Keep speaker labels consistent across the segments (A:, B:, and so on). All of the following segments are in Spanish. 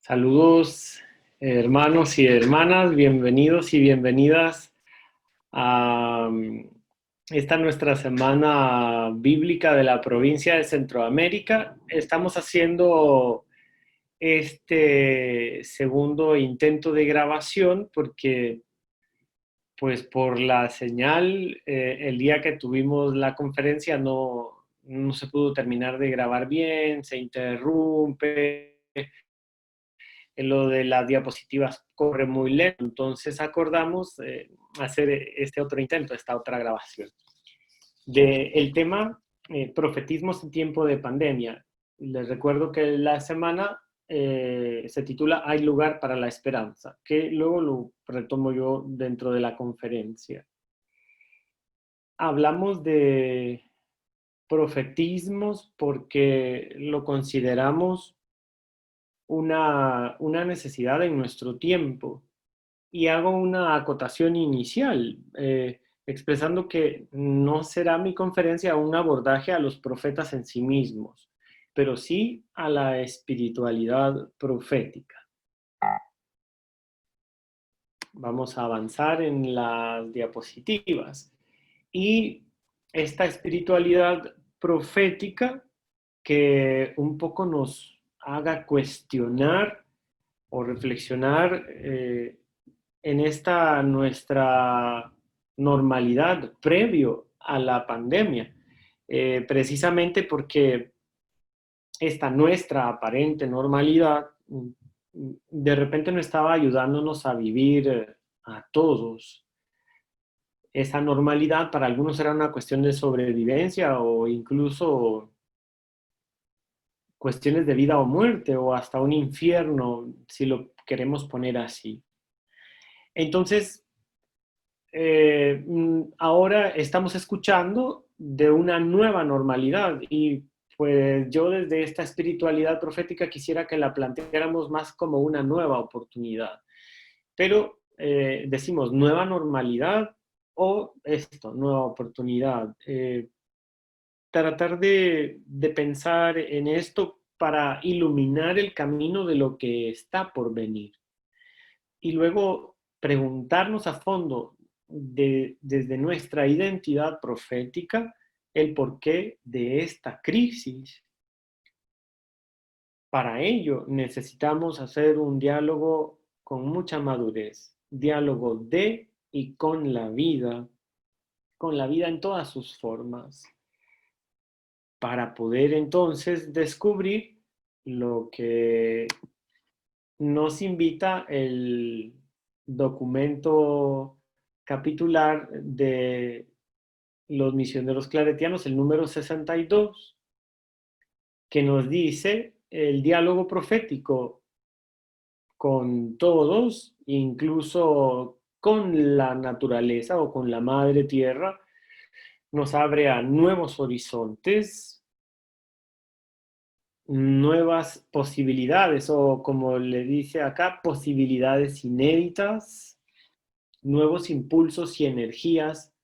A: Saludos, hermanos y hermanas, bienvenidos y bienvenidas a esta nuestra semana bíblica de la provincia de Centroamérica. Estamos haciendo este segundo intento de grabación porque, pues, por la señal, el día que tuvimos la conferencia no se pudo terminar de grabar bien, se interrumpe. Lo de las diapositivas corre muy lento, entonces acordamos hacer este otro intento, esta otra grabación. El tema profetismos en tiempo de pandemia. Les recuerdo que la semana se titula Hay lugar para la esperanza, que luego lo retomo yo dentro de la conferencia. Hablamos de profetismos porque lo consideramos una necesidad en nuestro tiempo. Y hago una acotación inicial, expresando que no será mi conferencia un abordaje a los profetas en sí mismos, pero sí a la espiritualidad profética. Vamos a avanzar en las diapositivas. Y esta espiritualidad profética que un poco nos haga cuestionar o reflexionar en esta nuestra normalidad previo a la pandemia, precisamente porque esta nuestra aparente normalidad de repente no estaba ayudándonos a vivir a todos. Esa normalidad para algunos era una cuestión de sobrevivencia o incluso cuestiones de vida o muerte o hasta un infierno, si lo queremos poner así. Entonces, ahora estamos escuchando de una nueva normalidad y pues yo desde esta espiritualidad profética quisiera que la planteáramos más como una nueva oportunidad. Pero decimos nueva normalidad o esto, nueva oportunidad. Tratar de pensar en esto para iluminar el camino de lo que está por venir. Y luego preguntarnos a fondo desde nuestra identidad profética el porqué de esta crisis. Para ello necesitamos hacer un diálogo con mucha madurez, diálogo de y con la vida en todas sus formas, para poder entonces descubrir lo que nos invita el documento capitular de los misioneros claretianos, el número 62, que nos dice el diálogo profético con todos, incluso con la naturaleza o con la madre tierra, nos abre a nuevos horizontes, nuevas posibilidades, o como le dice acá, posibilidades inéditas, nuevos impulsos y energías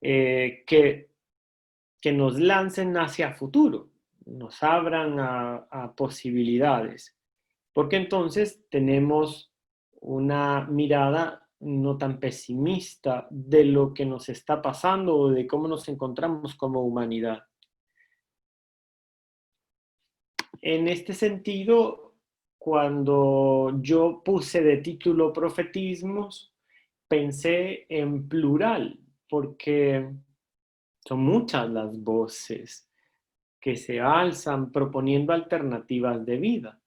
A: que nos lancen hacia futuro, nos abran a posibilidades, porque entonces tenemos una mirada no tan pesimista de lo que nos está pasando o de cómo nos encontramos como humanidad. En este sentido, cuando yo puse de título profetismos, pensé en plural, porque son muchas las voces que se alzan proponiendo alternativas de vida,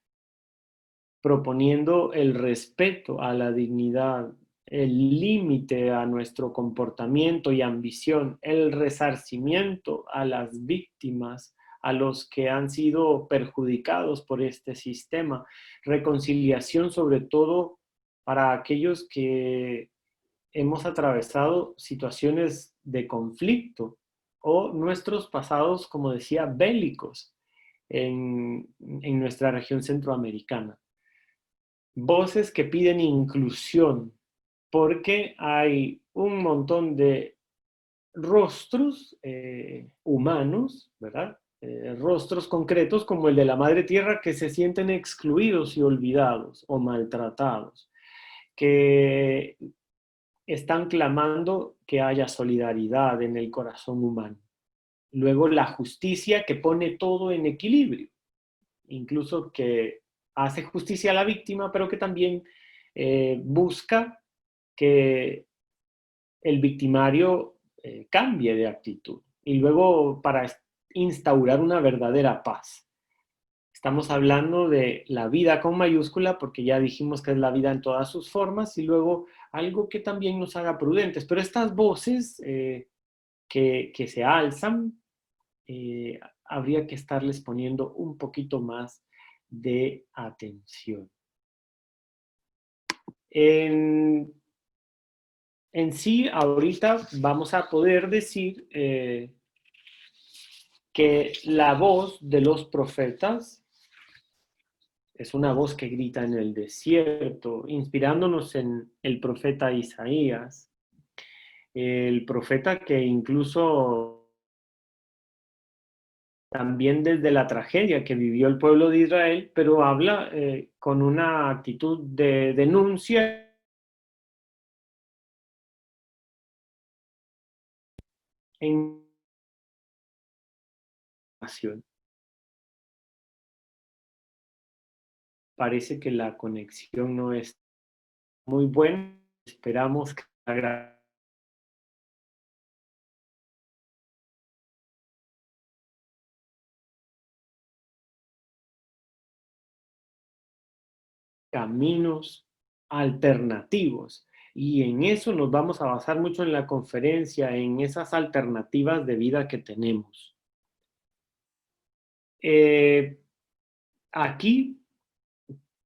A: proponiendo el respeto a la dignidad, el límite a nuestro comportamiento y ambición, el resarcimiento a las víctimas, a los que han sido perjudicados por este sistema, reconciliación sobre todo para aquellos que hemos atravesado situaciones de conflicto o nuestros pasados, como decía, bélicos en nuestra región centroamericana. Voces que piden inclusión, porque hay un montón de rostros humanos, ¿verdad? rostros concretos como el de la Madre Tierra que se sienten excluidos y olvidados o maltratados, que están clamando que haya solidaridad en el corazón humano. Luego la justicia que pone todo en equilibrio, incluso que hace justicia a la víctima, pero que también busca que el victimario cambie de actitud. Y luego para instaurar una verdadera paz. Estamos hablando de la vida con mayúscula porque ya dijimos que es la vida en todas sus formas y luego algo que también nos haga prudentes. Pero estas voces que se alzan, habría que estarles poniendo un poquito más de atención. En, en sí, ahorita vamos a poder decir que la voz de los profetas es una voz que grita en el desierto, inspirándonos en el profeta Isaías, el profeta que incluso también desde la tragedia que vivió el pueblo de Israel, pero habla con una actitud de denuncia en nación. Parece que la conexión no es muy buena. Esperamos que haga caminos alternativos. Y en eso nos vamos a basar mucho en la conferencia, en esas alternativas de vida que tenemos. Aquí,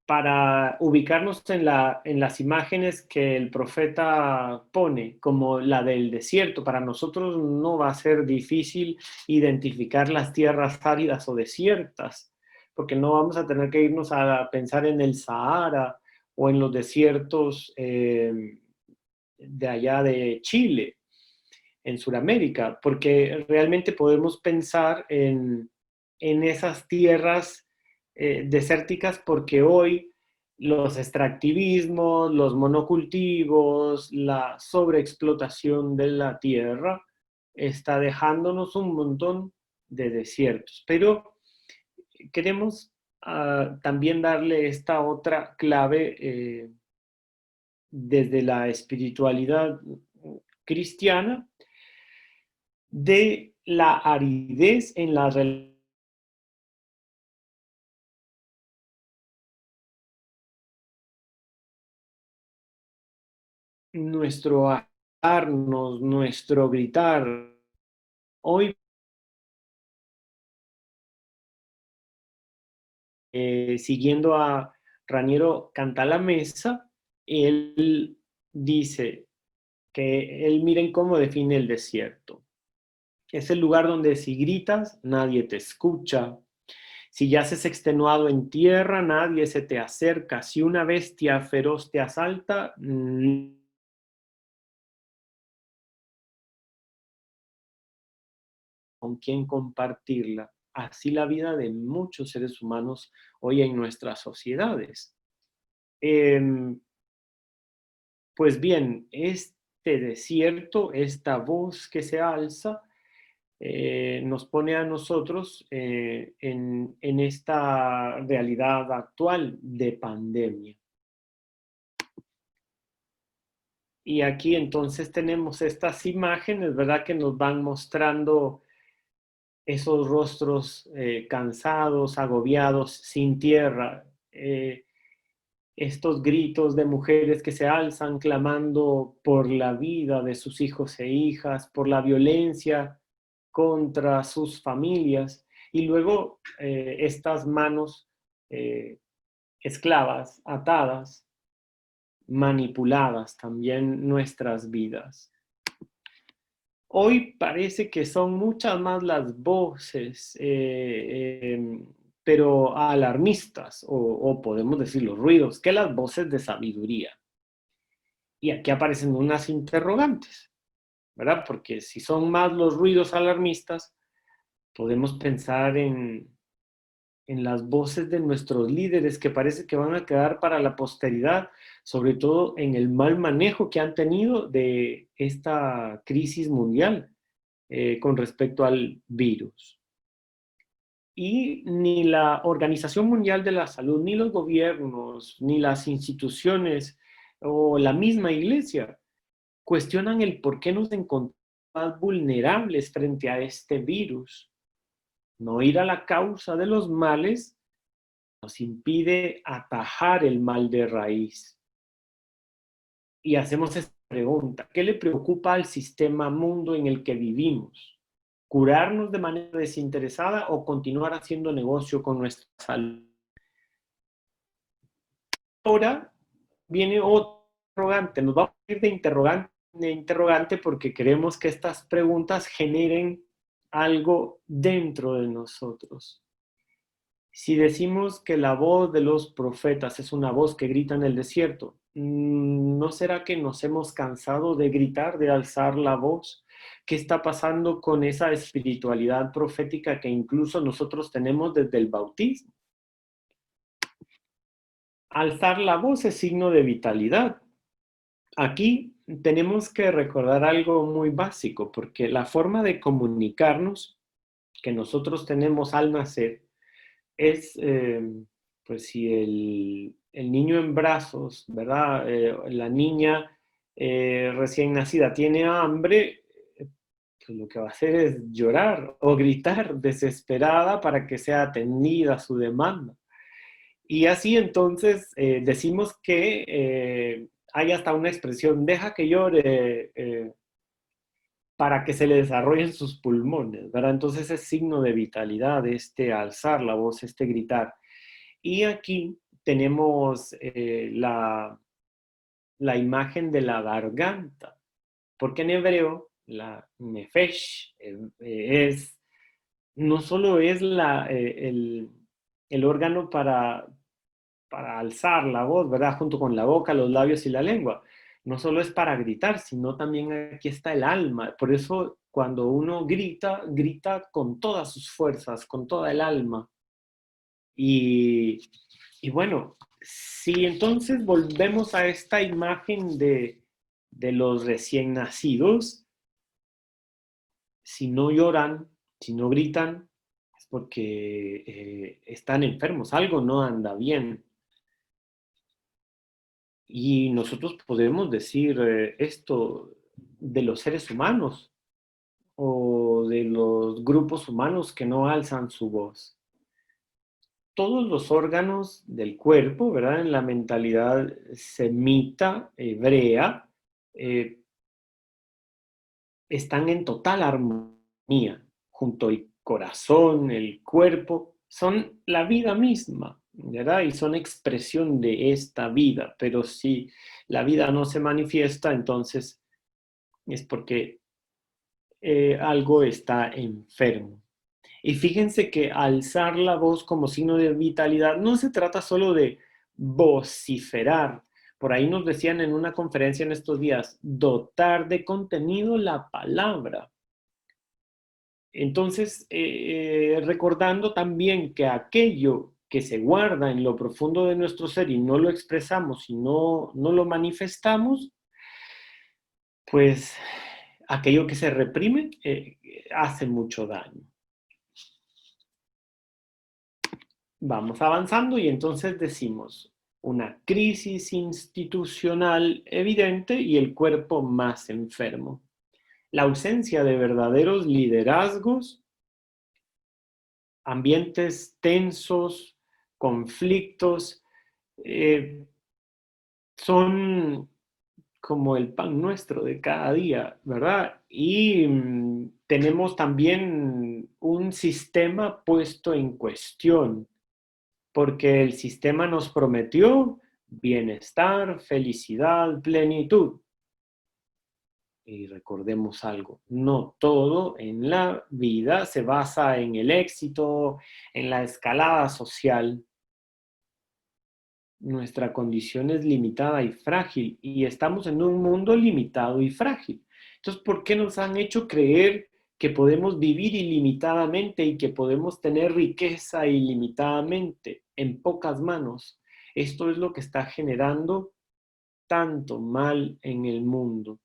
A: para ubicarnos en las imágenes que el profeta pone, como la del desierto, para nosotros no va a ser difícil identificar las tierras áridas o desiertas, porque no vamos a tener que irnos a pensar en el Sahara o en los desiertos de allá de Chile, en Sudamérica, porque realmente podemos pensar en esas tierras desérticas porque hoy los extractivismos, los monocultivos, la sobreexplotación de la tierra está dejándonos un montón de desiertos. Pero queremos también darle esta otra clave desde la espiritualidad cristiana de la aridez en la relación. Nuestro hablarnos, nuestro gritar. Hoy, siguiendo a Raniero Cantalamessa, él dice que él miren cómo define el desierto. Es el lugar donde si gritas, nadie te escucha. Si yaces extenuado en tierra, nadie se te acerca. Si una bestia feroz te asalta, con quién compartirla. Así la vida de muchos seres humanos hoy en nuestras sociedades. Pues bien, este desierto, esta voz que se alza, nos pone a nosotros en esta realidad actual de pandemia. Y aquí entonces tenemos estas imágenes, ¿verdad? Que nos van mostrando esos rostros cansados, agobiados, sin tierra, estos gritos de mujeres que se alzan clamando por la vida de sus hijos e hijas, por la violencia contra sus familias, y luego estas manos esclavas, atadas, manipuladas también nuestras vidas. Hoy parece que son muchas más las voces, pero alarmistas, o podemos decir los ruidos, que las voces de sabiduría. Y aquí aparecen unas interrogantes, ¿verdad? Porque si son más los ruidos alarmistas, Podemos pensar en las voces de nuestros líderes que parece que van a quedar para la posteridad, sobre todo en el mal manejo que han tenido de esta crisis mundial con respecto al virus. Y ni la Organización Mundial de la Salud, ni los gobiernos, ni las instituciones o la misma iglesia cuestionan el por qué nos encontramos más vulnerables frente a este virus. No ir a la causa de los males nos impide atajar el mal de raíz. Y hacemos esta pregunta: ¿qué le preocupa al sistema mundo en el que vivimos? ¿Curarnos de manera desinteresada o continuar haciendo negocio con nuestra salud? Ahora viene otro interrogante. Nos vamos a ir de interrogante porque queremos que estas preguntas generen algo dentro de nosotros. Si decimos que la voz de los profetas es una voz que grita en el desierto, ¿no será que nos hemos cansado de gritar, de alzar la voz? ¿Qué está pasando con esa espiritualidad profética que incluso nosotros tenemos desde el bautismo? Alzar la voz es signo de vitalidad. Aquí tenemos que recordar algo muy básico, porque la forma de comunicarnos que nosotros tenemos al nacer es, pues si el niño en brazos, ¿verdad? La niña recién nacida tiene hambre, pues lo que va a hacer es llorar o gritar desesperada para que sea atendida su demanda. Y así entonces decimos que hay hasta una expresión: deja que llore para que se le desarrollen sus pulmones, ¿verdad? Entonces es signo de vitalidad este alzar la voz, este gritar. Y aquí tenemos la imagen de la garganta, porque en hebreo la nefesh no solo es el órgano para alzar la voz, ¿verdad? Junto con la boca, los labios y la lengua. No solo es para gritar, sino también aquí está el alma. Por eso cuando uno grita, grita con todas sus fuerzas, con toda el alma. Y bueno, si entonces volvemos a esta imagen de los recién nacidos, si no lloran, si no gritan, es porque están enfermos, algo no anda bien. Y nosotros podemos decir esto de los seres humanos o de los grupos humanos que no alzan su voz. Todos los órganos del cuerpo, ¿verdad? En la mentalidad semita, hebrea, eh, están en total armonía, junto al corazón, el cuerpo, son la vida misma, ¿verdad? Y son expresión de esta vida, pero si la vida no se manifiesta, entonces es porque algo está enfermo. Y fíjense que alzar la voz como signo de vitalidad no se trata solo de vociferar. Por ahí nos decían en una conferencia en estos días: dotar de contenido la palabra. Entonces, recordando también que aquello que se guarda en lo profundo de nuestro ser y no lo expresamos y no lo manifestamos, pues aquello que se reprime hace mucho daño. Vamos avanzando y entonces decimos: una crisis institucional evidente y el cuerpo más enfermo. La ausencia de verdaderos liderazgos, ambientes tensos, conflictos, son como el pan nuestro de cada día, ¿verdad? Y tenemos también un sistema puesto en cuestión, porque el sistema nos prometió bienestar, felicidad, plenitud. Y recordemos algo: no todo en la vida se basa en el éxito, en la escalada social. Nuestra condición es limitada y frágil, y estamos en un mundo limitado y frágil. Entonces, ¿por qué nos han hecho creer que podemos vivir ilimitadamente y que podemos tener riqueza ilimitadamente en pocas manos. Esto es lo que está generando tanto mal en el mundo.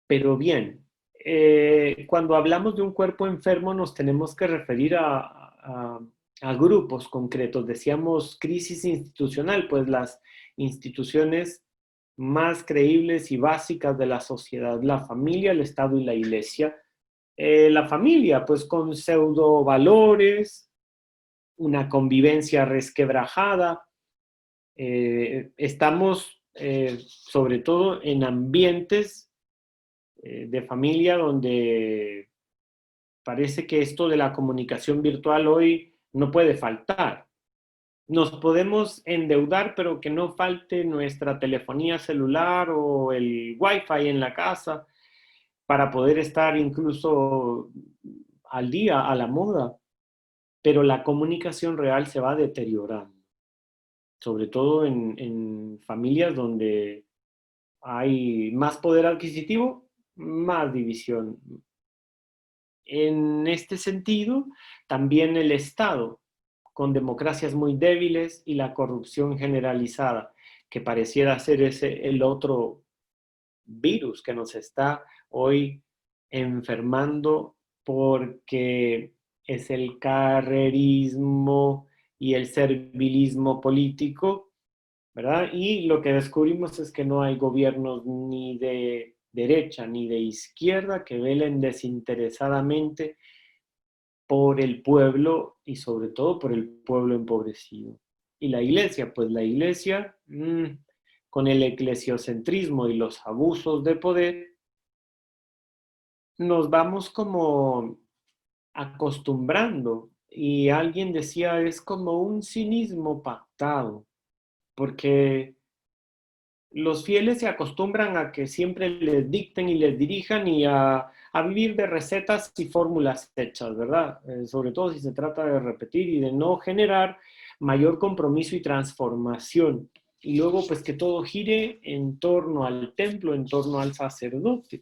A: Pero bien, cuando hablamos de un cuerpo enfermo nos tenemos que referir a grupos concretos. Decíamos crisis institucional, pues las instituciones más creíbles y básicas de la sociedad, la familia, el Estado y la Iglesia. La familia, pues con pseudo valores, una convivencia resquebrajada. Estamos sobre todo en ambientes de familia donde parece que esto de la comunicación virtual hoy no puede faltar. Nos podemos endeudar, pero que no falte nuestra telefonía celular o el wifi en la casa para poder estar incluso al día, a la moda. Pero la comunicación real se va deteriorando, sobre todo en familias donde hay más poder adquisitivo, más división. En este sentido, también el Estado, con democracias muy débiles y la corrupción generalizada, que pareciera ser el otro virus que nos está hoy enfermando porque es el carrerismo y el servilismo político, ¿verdad? Y lo que descubrimos es que no hay gobiernos ni de derecha ni de izquierda que velen desinteresadamente por el pueblo y sobre todo por el pueblo empobrecido. Y la iglesia, pues la iglesia, con el eclesiocentrismo y los abusos de poder, nos vamos como acostumbrando. Y alguien decía, es como un cinismo pactado, porque los fieles se acostumbran a que siempre les dicten y les dirijan y a vivir de recetas y fórmulas hechas, ¿verdad? Sobre todo si se trata de repetir y de no generar mayor compromiso y transformación. Y luego, pues que todo gire en torno al templo, en torno al sacerdote.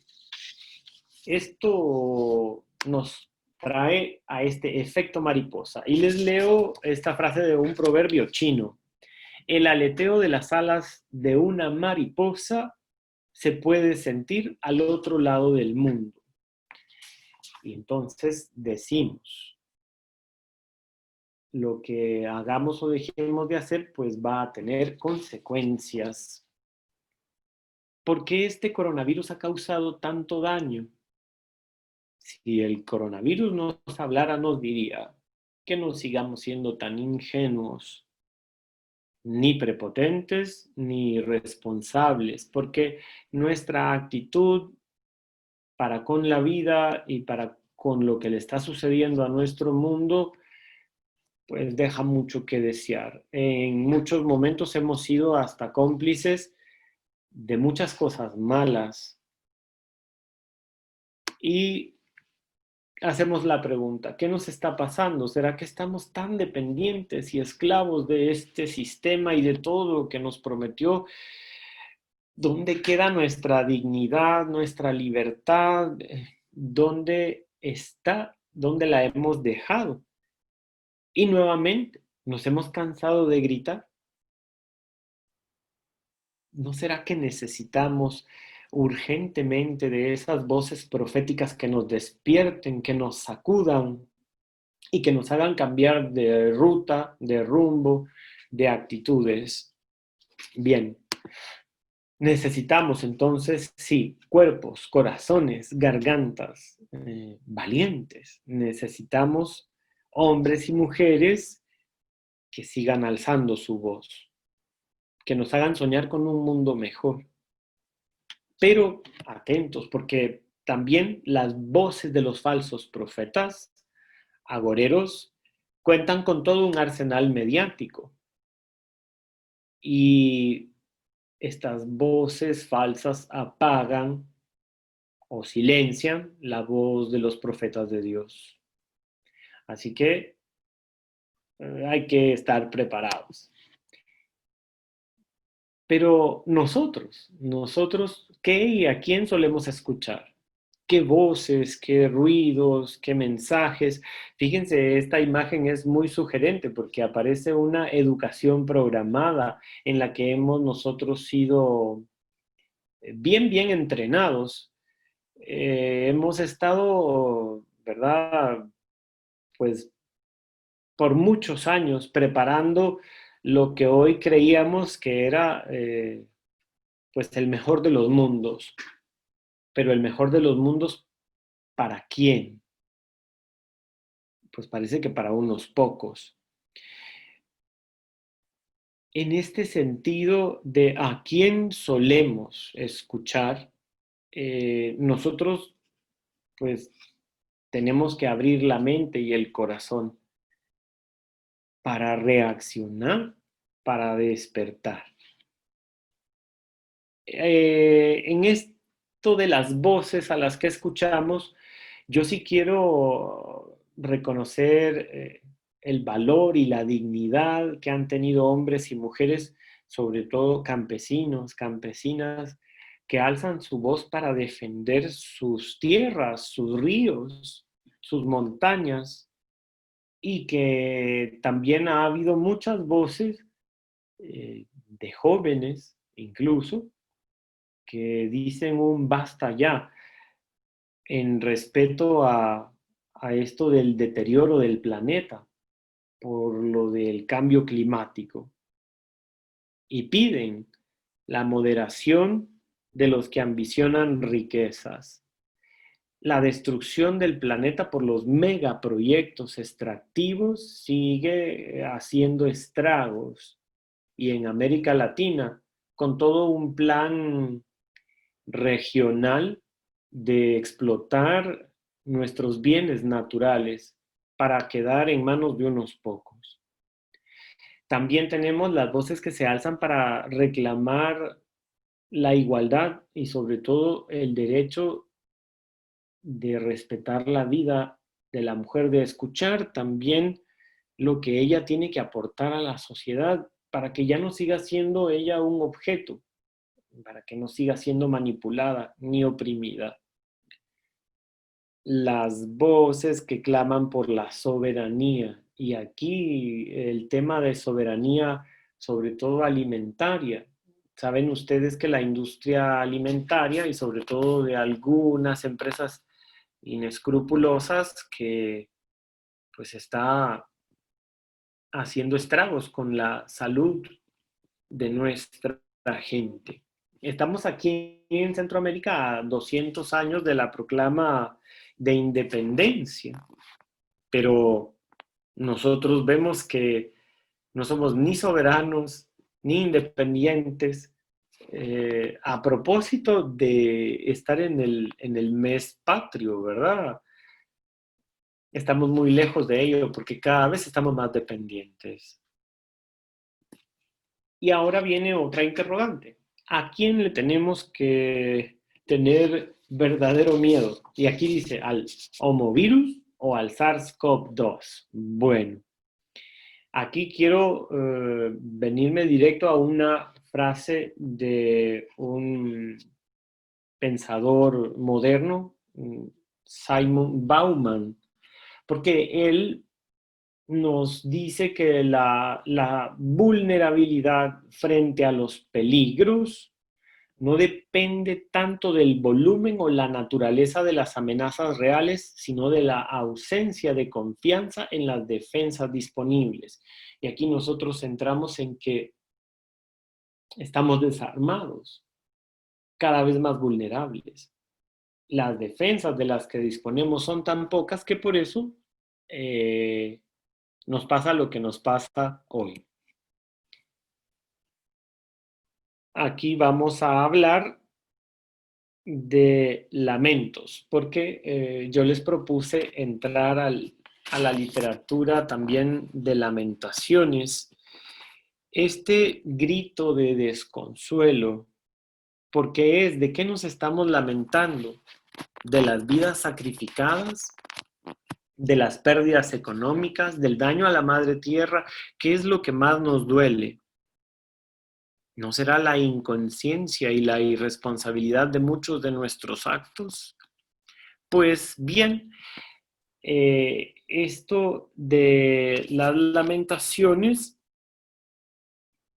A: Esto nos trae a este efecto mariposa. Y les leo esta frase de un proverbio chino. El aleteo de las alas de una mariposa se puede sentir al otro lado del mundo. Y entonces decimos, lo que hagamos o dejemos de hacer, pues va a tener consecuencias. ¿Por qué este coronavirus ha causado tanto daño? Si el coronavirus nos hablara, nos diría que no sigamos siendo tan ingenuos, ni prepotentes, ni responsables, porque nuestra actitud para con la vida y para con lo que le está sucediendo a nuestro mundo, pues deja mucho que desear. En muchos momentos hemos sido hasta cómplices de muchas cosas malas. Y hacemos la pregunta, ¿qué nos está pasando? ¿Será que estamos tan dependientes y esclavos de este sistema y de todo lo que nos prometió? ¿Dónde queda nuestra dignidad, nuestra libertad? ¿Dónde está? ¿Dónde la hemos dejado? Y nuevamente, ¿nos hemos cansado de gritar? ¿No será que necesitamos urgentemente de esas voces proféticas que nos despierten, que nos sacudan y que nos hagan cambiar de ruta, de rumbo, de actitudes? Bien, necesitamos entonces, sí, cuerpos, corazones, gargantas, valientes. Necesitamos hombres y mujeres que sigan alzando su voz, que nos hagan soñar con un mundo mejor. Pero atentos, porque también las voces de los falsos profetas, agoreros, cuentan con todo un arsenal mediático. Y estas voces falsas apagan o silencian la voz de los profetas de Dios. Así que hay que estar preparados. Pero nosotros, ¿qué y a quién solemos escuchar? qué voces, qué ruidos, qué mensajes. Fíjense, esta imagen es muy sugerente porque aparece una educación programada en la que hemos nosotros sido bien entrenados. Hemos estado, ¿verdad? Pues por muchos años preparando lo que hoy creíamos que era pues el mejor de los mundos. Pero el mejor de los mundos, ¿para quién? Pues parece que para unos pocos. En este sentido de a quién solemos escuchar, nosotros pues tenemos que abrir la mente y el corazón para reaccionar, para despertar. En esto de las voces a las que escuchamos, yo sí quiero reconocer el valor y la dignidad que han tenido hombres y mujeres, sobre todo campesinos, campesinas, que alzan su voz para defender sus tierras, sus ríos, sus montañas, y que también ha habido muchas voces de jóvenes incluso que dicen un basta ya en respeto a esto del deterioro del planeta por lo del cambio climático y piden la moderación de los que ambicionan riquezas, la destrucción del planeta por los megaproyectos extractivos sigue haciendo estragos y en América Latina con todo un plan regional de explotar nuestros bienes naturales para quedar en manos de unos pocos. También tenemos las voces que se alzan para reclamar la igualdad y sobre todo el derecho de respetar la vida de la mujer, de escuchar también lo que ella tiene que aportar a la sociedad para que ya no siga siendo ella un objeto, para que no siga siendo manipulada ni oprimida. Las voces que claman por la soberanía. Y aquí el tema de soberanía, sobre todo alimentaria. Saben ustedes que la industria alimentaria y sobre todo de algunas empresas inescrupulosas que pues está haciendo estragos con la salud de nuestra gente. Estamos aquí en Centroamérica a 200 años de la proclama de independencia, pero nosotros vemos que no somos ni soberanos ni independientes. A propósito de estar en el mes patrio, ¿verdad? Estamos muy lejos de ello porque cada vez estamos más dependientes. Y ahora viene otra interrogante. ¿A quién le tenemos que tener verdadero miedo? Y aquí dice, ¿al homovirus o al SARS-CoV-2? Bueno, aquí quiero venirme directo a una frase de un pensador moderno, Simon Bauman, porque él nos dice que la vulnerabilidad frente a los peligros no depende tanto del volumen o la naturaleza de las amenazas reales, sino de la ausencia de confianza en las defensas disponibles. Y aquí nosotros centramos en que estamos desarmados, cada vez más vulnerables. Las defensas de las que disponemos son tan pocas que por eso nos pasa lo que nos pasa hoy. Aquí vamos a hablar de lamentos, porque yo les propuse entrar a la literatura también de lamentaciones. Este grito de desconsuelo, porque es de qué nos estamos lamentando, de las vidas sacrificadas, de las pérdidas económicas, del daño a la madre tierra, ¿qué es lo que más nos duele? ¿No será la inconsciencia y la irresponsabilidad de muchos de nuestros actos? Pues bien, esto de las lamentaciones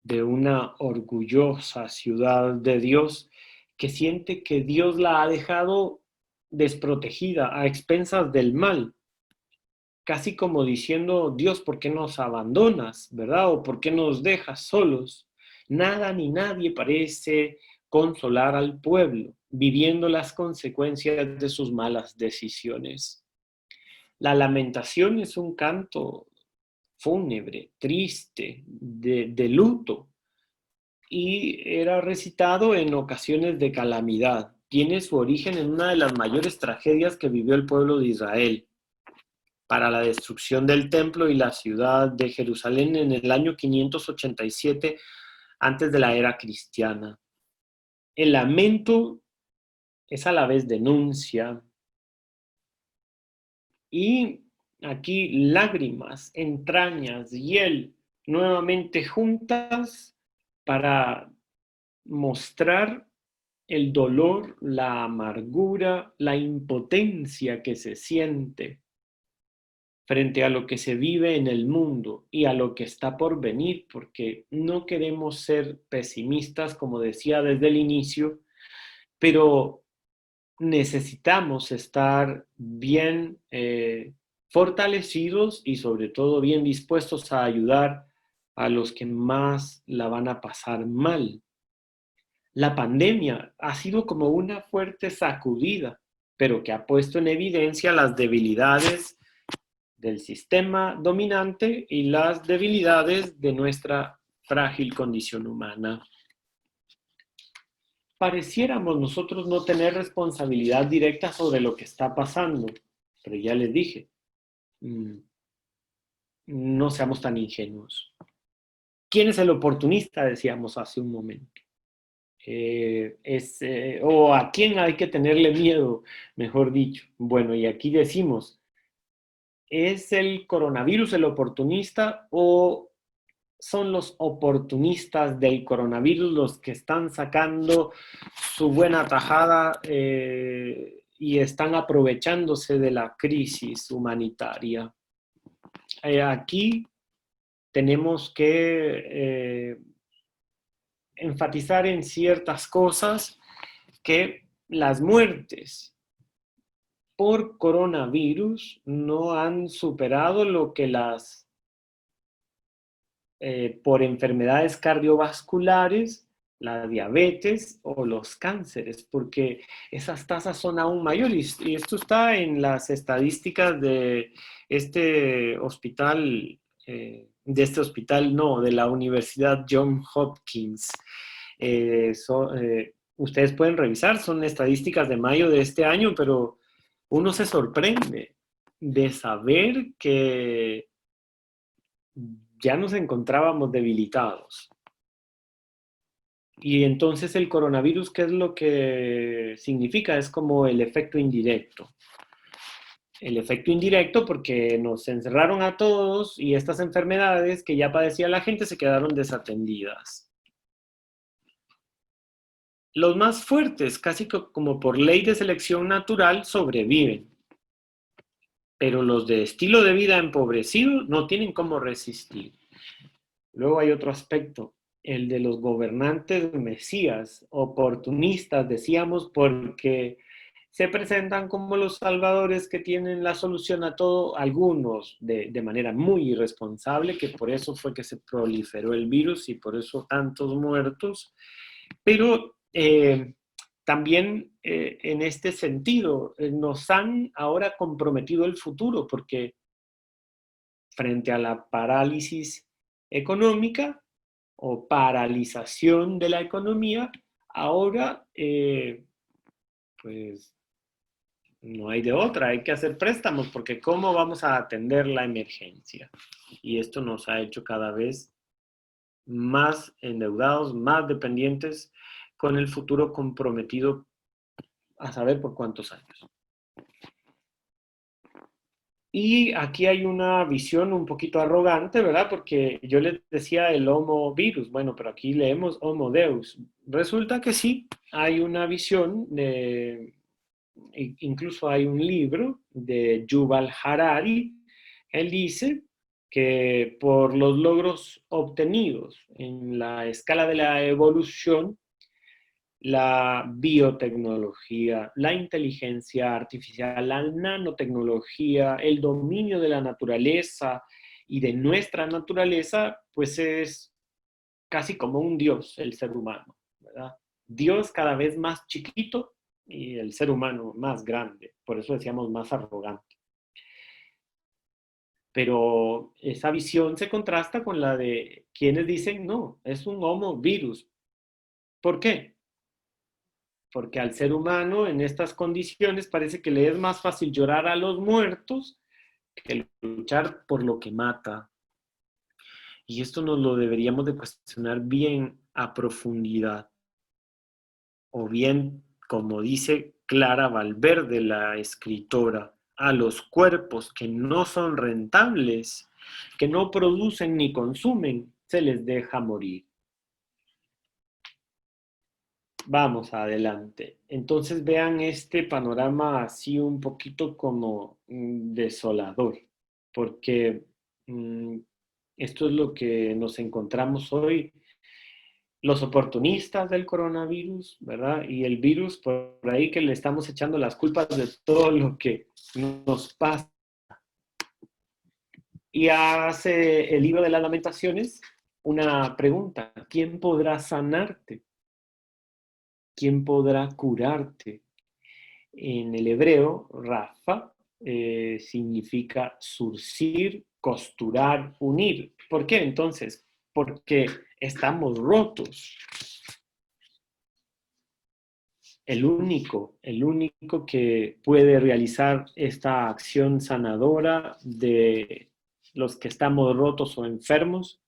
A: de una orgullosa ciudad de Dios que siente que Dios la ha dejado desprotegida a expensas del mal, casi como diciendo, Dios, ¿por qué nos abandonas, verdad? ¿O por qué nos dejas solos? Nada ni nadie parece consolar al pueblo, viviendo las consecuencias de sus malas decisiones. La lamentación es un canto fúnebre, triste, de luto, y era recitado en ocasiones de calamidad. Tiene su origen en una de las mayores tragedias que vivió el pueblo de Israel para la destrucción del templo y la ciudad de Jerusalén en el año 587 antes de la era cristiana. El lamento es a la vez denuncia y aquí lágrimas, entrañas, hiel, nuevamente juntas para mostrar el dolor, la amargura, la impotencia que se siente frente a lo que se vive en el mundo y a lo que está por venir, porque no queremos ser pesimistas, como decía desde el inicio, pero necesitamos estar bien fortalecidos y sobre todo bien dispuestos a ayudar a los que más la van a pasar mal. La pandemia ha sido como una fuerte sacudida, pero que ha puesto en evidencia las debilidades del sistema dominante y las debilidades de nuestra frágil condición humana. Pareciéramos nosotros no tener responsabilidad directa sobre lo que está pasando, pero ya les dije, no seamos tan ingenuos. ¿Quién es el oportunista? Decíamos hace un momento. O a quién hay que tenerle miedo, mejor dicho. Bueno, y aquí decimos, ¿es el coronavirus el oportunista o son los oportunistas del coronavirus los que están sacando su buena tajada y están aprovechándose de la crisis humanitaria? Aquí tenemos que enfatizar en ciertas cosas que las muertes por coronavirus no han superado lo que las por enfermedades cardiovasculares, la diabetes o los cánceres, porque esas tasas son aún mayores. Y esto está en las estadísticas de este hospital, de la Universidad Johns Hopkins. Ustedes pueden revisar, son estadísticas de mayo de este año, pero uno se sorprende de saber que ya nos encontrábamos debilitados. Y entonces el coronavirus, ¿qué es lo que significa? Es como el efecto indirecto. El efecto indirecto porque nos encerraron a todos y estas enfermedades que ya padecía la gente se quedaron desatendidas. Los más fuertes, casi como por ley de selección natural, sobreviven. Pero los de estilo de vida empobrecido no tienen cómo resistir. Luego hay otro aspecto, el de los gobernantes mesías, oportunistas, decíamos, porque se presentan como los salvadores que tienen la solución a todo, algunos de manera muy irresponsable, que por eso fue que se proliferó el virus y por eso tantos muertos, pero también en este sentido nos han ahora comprometido el futuro, porque frente a la parálisis económica o paralización de la economía, ahora pues no hay de otra, hay que hacer préstamos porque ¿cómo vamos a atender la emergencia? Y esto nos ha hecho cada vez más endeudados, más dependientes, con el futuro comprometido a saber por cuántos años. Y aquí hay una visión un poquito arrogante, ¿verdad? Porque yo les decía el Homo virus, bueno, pero aquí leemos Homo Deus. Resulta que sí, hay una visión incluso hay un libro de Yuval Harari. Él dice que por los logros obtenidos en la escala de la evolución, la biotecnología, la inteligencia artificial, la nanotecnología, el dominio de la naturaleza y de nuestra naturaleza, pues es casi como un dios el ser humano, ¿verdad? Dios cada vez más chiquito y el ser humano más grande, por eso decíamos más arrogante. Pero esa visión se contrasta con la de quienes dicen, no, es un homo virus. ¿Por qué? Porque al ser humano en estas condiciones parece que le es más fácil llorar a los muertos que luchar por lo que mata. Y esto nos lo deberíamos de cuestionar bien a profundidad. O bien, como dice Clara Valverde, la escritora, a los cuerpos que no son rentables, que no producen ni consumen, se les deja morir. Vamos adelante. Entonces vean este panorama así un poquito como desolador, porque mm, esto es lo que nos encontramos hoy, los oportunistas del coronavirus, ¿verdad? Y el virus por ahí que le estamos echando las culpas de todo lo que nos pasa. Y hace el libro de las lamentaciones una pregunta: ¿quién podrá sanarte? ¿Quién podrá curarte? En el hebreo, Rafa significa surcir, costurar, unir. ¿Por qué entonces? Porque estamos rotos. El único que puede realizar esta acción sanadora de los que estamos rotos o enfermos,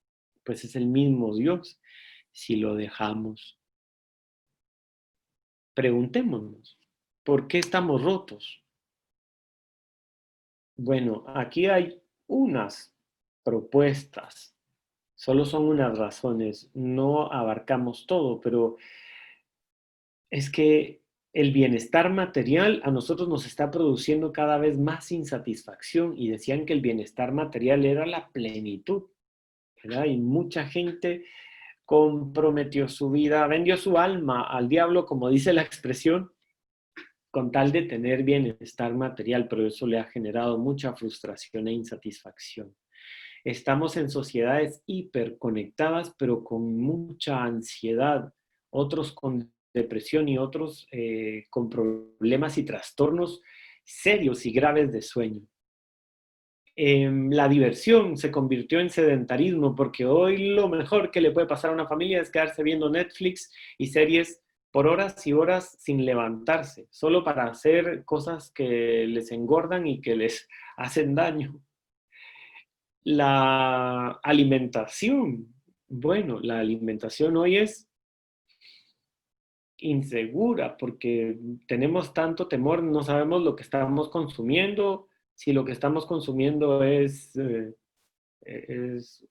A: pues es el mismo Dios, si lo dejamos. Preguntémonos, ¿por qué estamos rotos? Bueno, aquí hay unas propuestas, solo son unas razones, no abarcamos todo, pero es que el bienestar material a nosotros nos está produciendo cada vez más insatisfacción y decían que el bienestar material era la plenitud, ¿verdad? Y mucha gente comprometió su vida, vendió su alma al diablo, como dice la expresión, con tal de tener bienestar material, pero eso le ha generado mucha frustración e insatisfacción. Estamos en sociedades hiperconectadas, pero con mucha ansiedad, otros con depresión y otros con problemas y trastornos serios y graves de sueño. La diversión se convirtió en sedentarismo porque hoy lo mejor que le puede pasar a una familia es quedarse viendo Netflix y series por horas y horas sin levantarse, solo para hacer cosas que les engordan y que les hacen daño. La alimentación. Bueno, la alimentación hoy es insegura porque tenemos tanto temor, no sabemos lo que estamos consumiendo, si lo que estamos consumiendo es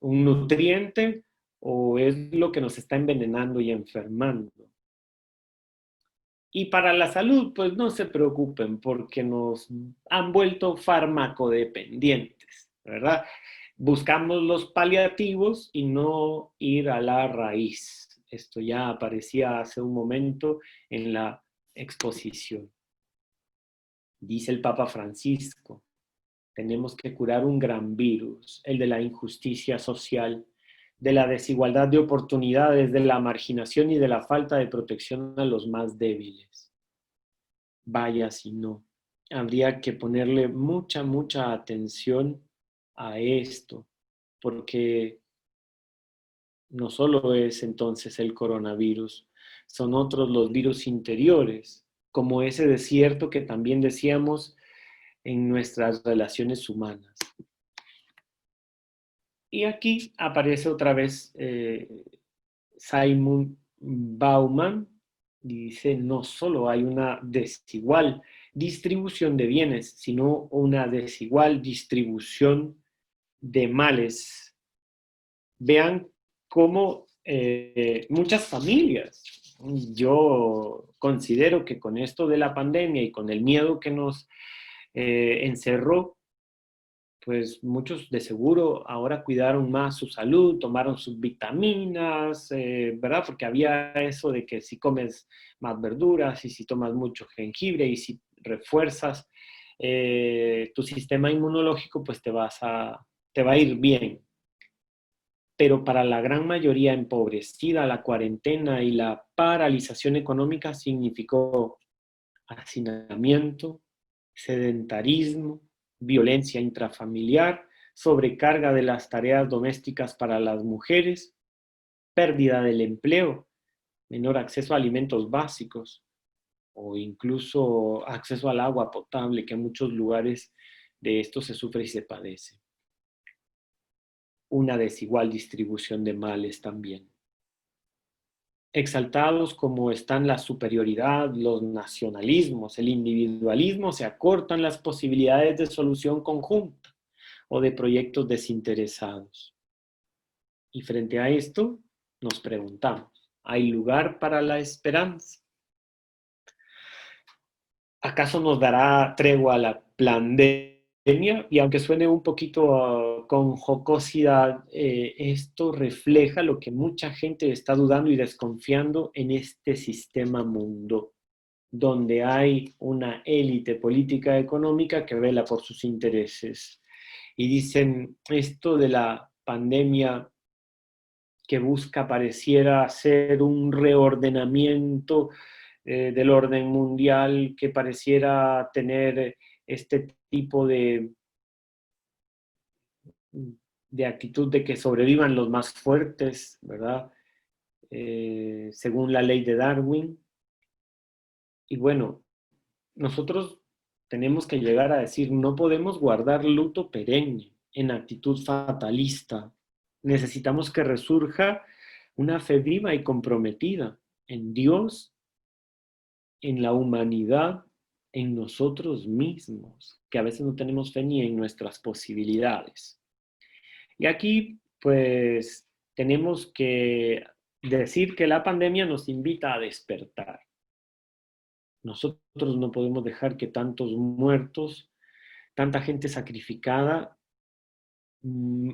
A: un nutriente o es lo que nos está envenenando y enfermando. Y para la salud, pues no se preocupen porque nos han vuelto farmacodependientes, ¿verdad? Buscamos los paliativos y no ir a la raíz. Esto ya aparecía hace un momento en la exposición. Dice el Papa Francisco, tenemos que curar un gran virus, el de la injusticia social, de la desigualdad de oportunidades, de la marginación y de la falta de protección a los más débiles. Vaya si no. Habría que ponerle mucha, mucha atención a esto, porque no solo es entonces el coronavirus, son otros los virus interiores, como ese desierto que también decíamos en nuestras relaciones humanas. Y aquí aparece otra vez Simon Bauman, y dice, no solo hay una desigual distribución de bienes, sino una desigual distribución de males. Vean cómo muchas familias, yo considero que con esto de la pandemia y con el miedo que nos encerró, pues muchos de seguro ahora cuidaron más su salud, tomaron sus vitaminas, ¿verdad? Porque había eso de que si comes más verduras y si tomas mucho jengibre y si refuerzas tu sistema inmunológico, pues te va a ir bien. Pero para la gran mayoría empobrecida, la cuarentena y la paralización económica significó hacinamiento, sedentarismo, violencia intrafamiliar, sobrecarga de las tareas domésticas para las mujeres, pérdida del empleo, menor acceso a alimentos básicos o incluso acceso al agua potable, que en muchos lugares de esto se sufre y se padece. Una desigual distribución de males también. Exaltados como están la superioridad, los nacionalismos, el individualismo, se acortan las posibilidades de solución conjunta o de proyectos desinteresados. Y frente a esto, nos preguntamos, ¿hay lugar para la esperanza? ¿Acaso nos dará tregua la pandemia? Y aunque suene un poquito con jocosidad, esto refleja lo que mucha gente está dudando y desconfiando en este sistema mundo, donde hay una élite política económica que vela por sus intereses. Y dicen, esto de la pandemia que busca pareciera ser un reordenamiento del orden mundial, que pareciera tener este tipo de actitud de que sobrevivan los más fuertes, ¿verdad? Según la ley de Darwin. Y bueno, nosotros tenemos que llegar a decir, no podemos guardar luto perenne en actitud fatalista. Necesitamos que resurja una fe viva y comprometida en Dios, en la humanidad, en nosotros mismos, que a veces no tenemos fe ni en nuestras posibilidades. Y aquí, pues, tenemos que decir que la pandemia nos invita a despertar. Nosotros no podemos dejar que tantos muertos, tanta gente sacrificada,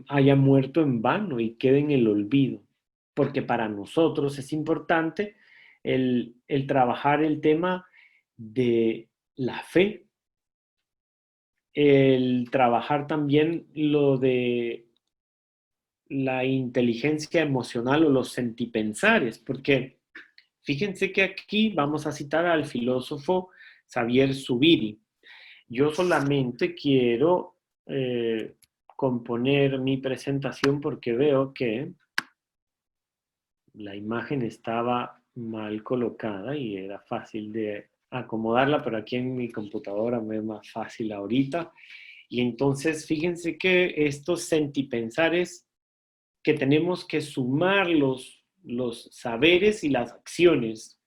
A: haya muerto en vano y quede en el olvido. Porque para nosotros es importante el trabajar el tema de la fe, el trabajar también lo de la inteligencia emocional o los sentipensares, porque fíjense que aquí vamos a citar al filósofo Xavier Zubiri. Yo solamente quiero componer mi presentación porque veo que la imagen estaba mal colocada y era fácil de acomodarla, pero aquí en mi computadora me es más fácil ahorita. Y entonces fíjense que estos sentipensares que tenemos que sumar los saberes y las acciones,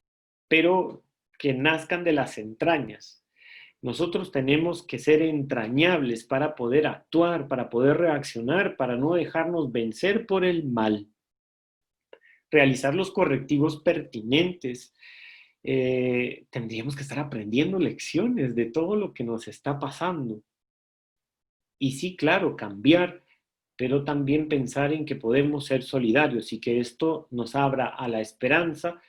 A: pero que nazcan de las entrañas. Nosotros tenemos que ser entrañables para poder actuar, para poder reaccionar, para no dejarnos vencer por el mal. Realizar los correctivos pertinentes. Tendríamos que estar aprendiendo lecciones de todo lo que nos está pasando. Y sí, claro, cambiar, pero también pensar en que podemos ser solidarios y que esto nos abra a la esperanza,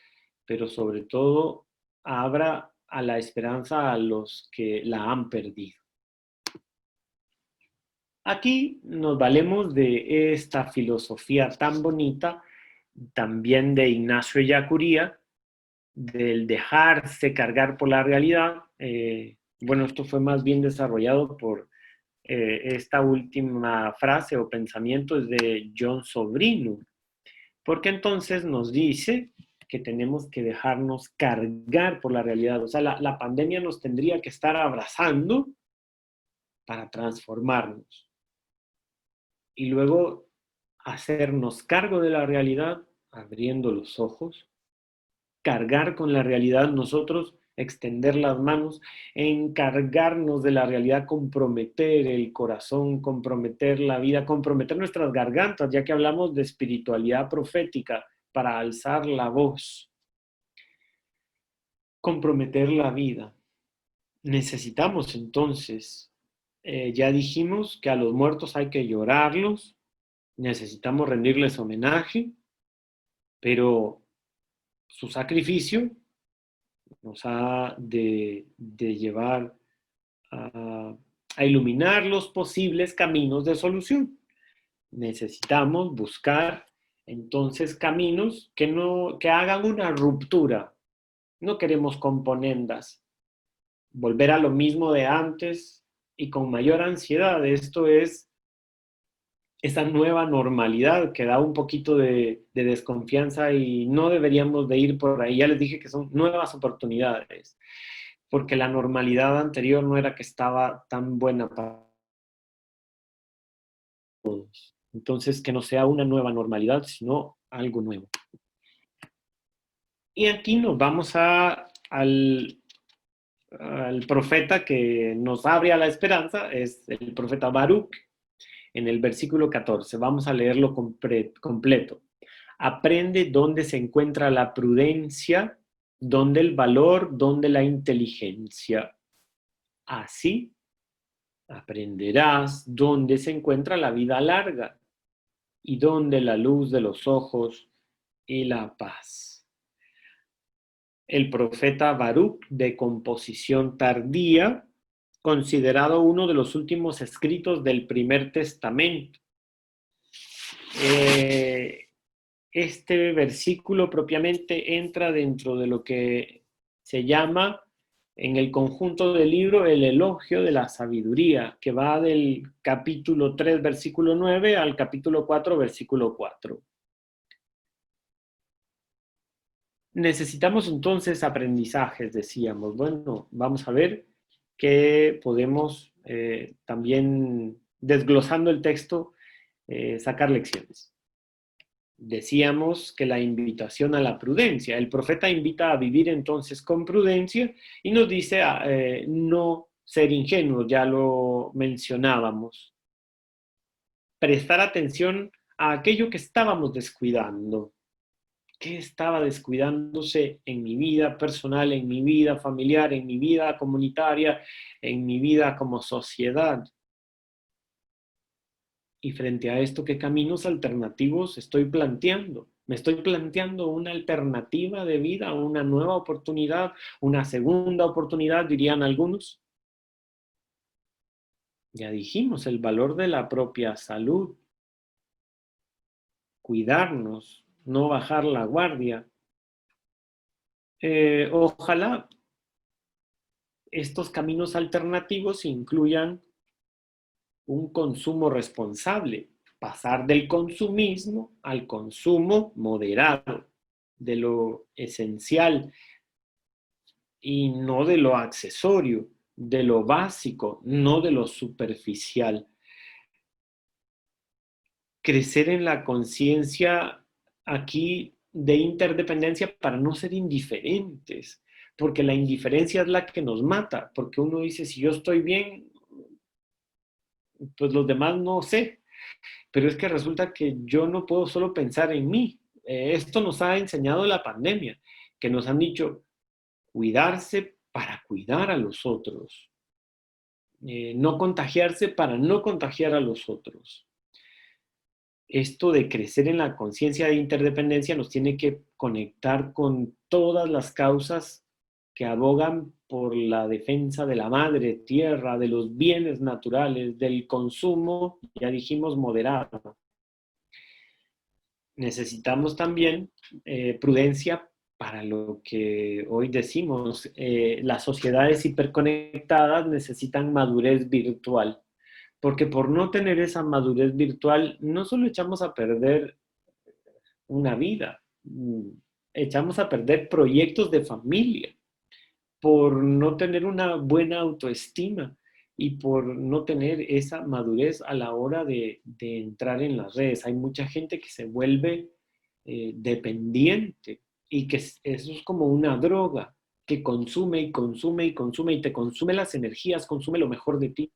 A: pero sobre todo abra a la esperanza a los que la han perdido. Aquí nos valemos de esta filosofía tan bonita, también de Ignacio Ellacuría, del dejarse cargar por la realidad. Bueno, esto fue más bien desarrollado por esta última frase o pensamiento es de John Sobrino, porque entonces nos dice que tenemos que dejarnos cargar por la realidad. O sea, la pandemia nos tendría que estar abrazando para transformarnos. Y luego hacernos cargo de la realidad, abriendo los ojos, cargar con la realidad nosotros, extender las manos, encargarnos de la realidad, comprometer el corazón, comprometer la vida, comprometer nuestras gargantas, ya que hablamos de espiritualidad profética, para alzar la voz. comprometer la vida. Necesitamos entonces, ya dijimos que a los muertos hay que llorarlos, necesitamos rendirles homenaje, pero su sacrificio nos ha de llevar a iluminar los posibles caminos de solución. Necesitamos buscar entonces caminos que hagan una ruptura. No queremos componendas, volver a lo mismo de antes y con mayor ansiedad. Esto es esa nueva normalidad que da un poquito de desconfianza y no deberíamos de ir por ahí. Ya les dije que son nuevas oportunidades, porque la normalidad anterior no era que estaba tan buena para todos. Entonces, que no sea una nueva normalidad, sino algo nuevo. Y aquí nos vamos al profeta que nos abre a la esperanza, es el profeta Baruch, en el versículo 14. Vamos a leerlo completo. Aprende dónde se encuentra la prudencia, dónde el valor, dónde la inteligencia. Así aprenderás dónde se encuentra la vida larga y dónde la luz de los ojos y la paz. El profeta Baruch, de composición tardía, considerado uno de los últimos escritos del Primer Testamento. Este versículo propiamente entra dentro de lo que se llama en el conjunto del libro el elogio de la sabiduría, que va del capítulo 3, versículo 9 al capítulo 4, versículo 4. Necesitamos entonces aprendizajes, decíamos. Bueno, vamos a ver qué podemos también, desglosando el texto, sacar lecciones. Decíamos que la invitación a la prudencia, el profeta invita a vivir entonces con prudencia y nos dice no ser ingenuos, ya lo mencionábamos. Prestar atención a aquello que estábamos descuidando. ¿Qué estaba descuidándose en mi vida personal, en mi vida familiar, en mi vida comunitaria, en mi vida como sociedad? Y frente a esto, ¿qué caminos alternativos estoy planteando? ¿Me estoy planteando una alternativa de vida, una nueva oportunidad, una segunda oportunidad, dirían algunos? Ya dijimos, el valor de la propia salud, cuidarnos, no bajar la guardia. Ojalá estos caminos alternativos incluyan un consumo responsable, pasar del consumismo al consumo moderado, de lo esencial y no de lo accesorio, de lo básico, no de lo superficial. Crecer en la conciencia aquí de interdependencia para no ser indiferentes, porque la indiferencia es la que nos mata, porque uno dice, si yo estoy bien, pues los demás no sé, pero es que resulta que yo no puedo solo pensar en mí. Esto nos ha enseñado la pandemia, que nos han dicho cuidarse para cuidar a los otros, no contagiarse para no contagiar a los otros. Esto de crecer en la conciencia de interdependencia nos tiene que conectar con todas las causas que abogan por la defensa de la madre tierra, de los bienes naturales, del consumo, ya dijimos, moderado. Necesitamos también prudencia para lo que hoy decimos. Las sociedades hiperconectadas necesitan madurez virtual, porque por no tener esa madurez virtual, no solo echamos a perder una vida, echamos a perder proyectos de familia, por no tener una buena autoestima y por no tener esa madurez a la hora de entrar en las redes. Hay mucha gente que se vuelve dependiente y que eso es como una droga que consume y consume y consume y te consume las energías, consume lo mejor de ti.